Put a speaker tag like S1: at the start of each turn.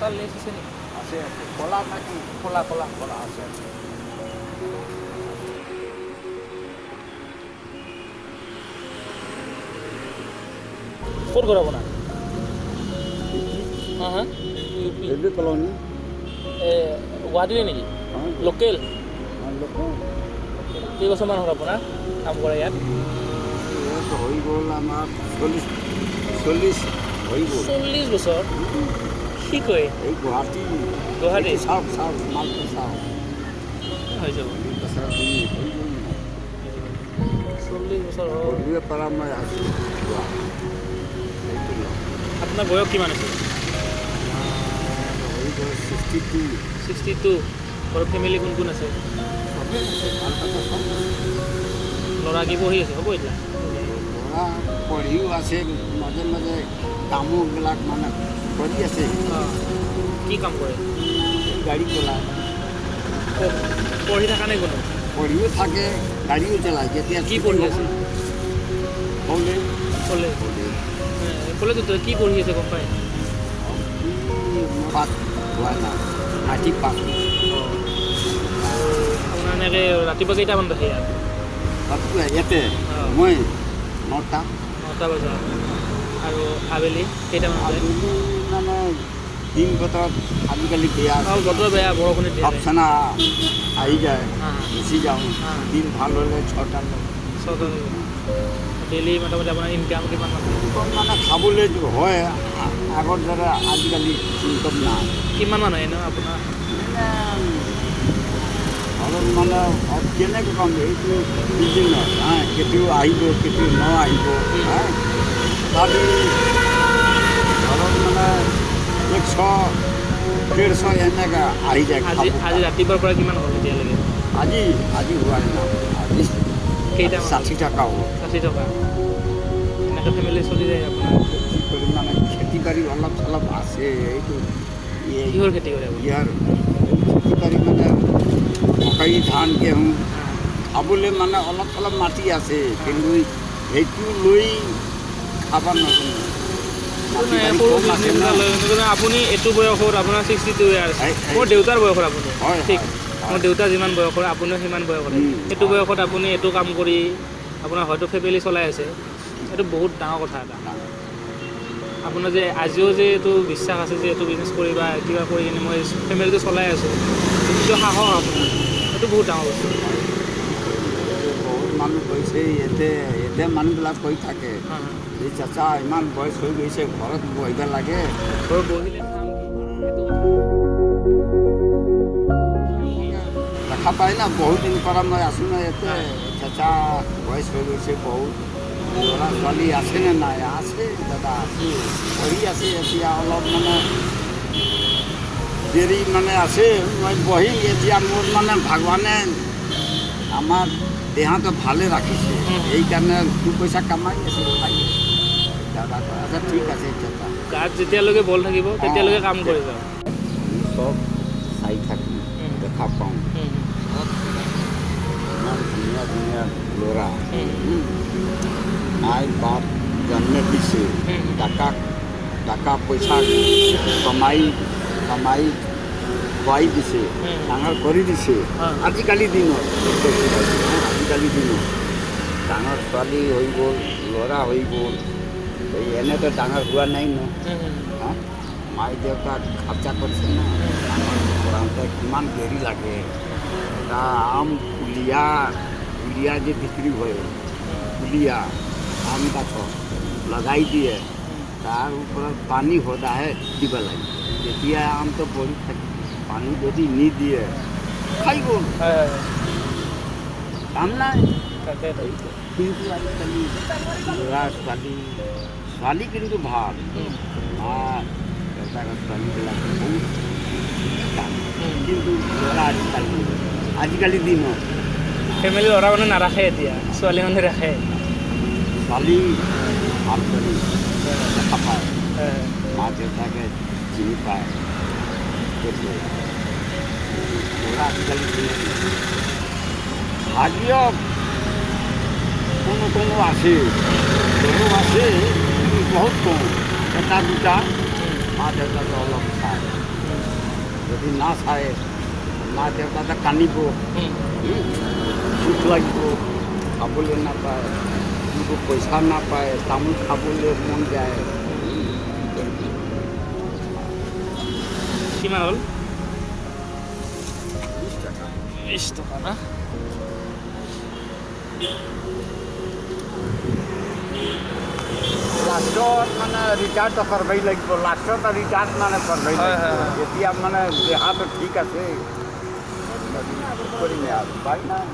S1: তাৰ লেজ আছে নেকি?
S2: আছে আছে কলা নাকি
S1: কলা কলা
S2: কলা আছে আছে
S1: ক'ত ঘৰ আপোনাৰ? হা হা ইউ পি
S2: ৰেলৱে কলনি
S1: গুৱাহাটীৰে নেকি? লোকেল
S2: লোক
S1: কেইবছৰমান হ'ল আপোনাৰ কাম কৰা ইয়াত?
S2: হৈ গ'ল আমাৰ 40 হৈ গ'ল
S1: 40 বছৰ? কি কয়?
S2: এই গুৱাহাটী
S1: গুৱাহাটী
S2: চাওক চাওক মালটো চাওক
S1: হৈ যাব 40 বছৰ হ'ল।
S2: সৰুৰে পৰা মই আছোঁ
S1: আপোনাৰ বয়স কিমান আছে?
S2: হৈ গ'ল 62
S1: 62। ঘৰৰ ফেমিলি কোন কোন আছে?
S2: চবেই আছে ভাল কথা চব আছে
S1: ল'ৰা কি পঢ়ি আছে? হ'ব এতিয়া
S2: ল'ৰা পঢ়িও আছে মাজে মাজে কামোবিলাক মানে কৰি আছে
S1: কি কাম কৰে?
S2: গাড়ী চলায়
S1: পঢ়ি থকা নাই কোনো?
S2: পঢ়িও থাকে গাড়ীও চলায় যেতিয়া
S1: কি পঢ়ি আছে?
S2: কলেজ
S1: কলেজ কলেজত কি পঢ়ি আছে গম পায়?
S2: পাছ হোৱা নাই মাটি পাছ
S1: আপোনাৰ এনেকৈ ৰাতিপুৱা কেইটামান আহে ইয়াত?
S2: ইয়াতে মই 9টা
S1: 9টা বজাত আৰু আবেলি কেইটামান বজাত?
S2: মানে দিন বতৰত আজিকালি বেয়া
S1: বতৰ বেয়া বৰষুণে দিয়ে
S2: অপচনা আহি যায়
S1: হাঁ
S2: গুচি যাওঁ দিন ভাল হ'লে 6টা
S1: ডেইলি মোটামুটি আপোনাৰ ইনকাম কিমান আছে?
S2: মানে খাবলৈ হয় আগৰ দৰে আজিকালি ইনকম নাই
S1: কিমানমান হয় ন আপোনাৰ?
S2: ঘৰত মানে কেনেকৈ ক'ম এইটো বিজনেছ কেতিয়াও আহিব কেতিয়াও ন আহিব খালি ঘৰত মানে 100-150 এনেকৈ আহি যায়
S1: আজি ৰাতিপুৱাৰ পৰা কিমান হ'ল এতিয়ালৈকে?
S2: আজি হোৱা নাই আজি
S1: কেইটামান?
S2: 60 টকা হ'ব
S1: 60 টকা এনেকৈ ফেমিলি চলি যায় আপোনাৰ?
S2: কি কৰিম মানে খেতি বাৰী অলপ চলপ আছে এইটো
S1: কিহৰ খেতি কৰে আপুনি?
S2: ইয়াৰ খেতি বাৰী মানে মকাই ধান ঘেঁহু খাবলৈ মানে অলপ চলপ মাটি আছে কিন্তু সেইটো লৈ খাব নাজানো
S1: আপুনি এইটো বয়সত আপোনাৰ 62 ইয়াৰ্ছ মোৰ দেউতাৰ বয়সত আপুনি ঠিক মোৰ দেউতা যিমান বয়সৰ আপুনিও সিমান বয়সৰ এইটো বয়সত আপুনি এইটো কাম কৰি আপোনাৰ হয়তো ফেমিলি চলাই আছে এইটো বহুত ডাঙৰ কথা এটা আপোনাৰ যে আজিও যে এইটো বিশ্বাস আছে যে এইটো বিজনেছ কৰি বা কিবা কৰি কিনে মই ফেমিলিটো চলাই আছোঁ এইটো সাহস আপোনাৰ এইটো বহুত ডাঙৰ বস্তু
S2: বহুত মানুহ কৈছে ইয়াতে মানুহবিলাক কৈ থাকে এই চাচা ইমান বয়স হৈ গৈছে ঘৰত বহিব লাগে
S1: ঘৰত বহিলে
S2: দেখা পাই না বহুত দিন পৰা মই আছোঁ না ইয়াতে চাচা বয়স হৈ গৈছে বহুত ল'ৰা ছোৱালী আছেনে নাই আছে দাদা আছে পঢ়ি আছে এতিয়া অলপ মানে দেৰি মানে আছে মই বহিম এতিয়া মোৰ মানে ভগৱানে আমাৰ দেহাটো ভালে ৰাখিছে এইকাৰণে 2 পইচা কামাই আছে খাই দাদা কয় আচ্ছা ঠিক আছে দাদা
S1: গাত যেতিয়ালৈকে বল থাকিব তেতিয়ালৈকে কাম কৰি যাওঁ
S2: চব চাই থাকি দেখা পাওঁ ইমান ধুনীয়া ধুনীয়া ল'ৰা মাই বাপ জন্ম দিছে টকা পইচা কমাই খুৱাই দিছে ডাঙৰ কৰি দিছে আজিকালি দিনত ডাঙৰ ছোৱালী হৈ গ'ল ল'ৰা হৈ গ'ল এই এনেতো ডাঙৰ হোৱা নাই ন মাই দেউতাক খৰচা কৰিছে না ডাঙৰ কৰাওঁতে কিমান দেৰি লাগে এটা আম পুলিয়া যে বিক্ৰী হয় পুলিয়া আম গাছ লগাই দিয়ে তাৰ ওপৰত পানী সদায় দিব লাগে তেতিয়া আমটো পৰি থাকে পানী যদি নিদিয়ে খাই গ'ল কাম নাই কিন্তু আজিকালি ল'ৰা ছোৱালী কিন্তু ভাল দেউতাকৰ ছোৱালীবিলাক বহুত কাম কিন্তু ল'ৰা আজিকালি দিনত
S1: ফেমিলি ল'ৰা মানে নাৰাখে এতিয়া ছোৱালী মানুহে ৰাখে
S2: ছোৱালী ভাল কৰি দেখা পায় মা দেউতাকে চিনি পায় ল'ৰা আজিকালি ভাগ্য কোনো আছে ল'ৰাও আছে বহুত কম এটা দুটা মা দেউতাকে অলপ চায় যদি না চায় মা দেউতাকে কান্দিব, দুখ লাগিব, খাবলৈ নাপায়, কিন্তু পইচা নাপায়, তামোল খাবলৈ মন যায়।
S1: কিমান হ'ল?
S2: 20 টকা।
S1: 20 টকা না?
S2: লাষ্টত মানে ৰিটায়াৰটো কৰবাই লাগিব, লাষ্টত ৰিটায়াৰ মানে কৰবাই
S1: হয়,
S2: লাগিব।
S1: হয়।
S2: এতিয়া মানে দেহাটো ঠিক আছে, কৰিমে আৰু উপায় নাই।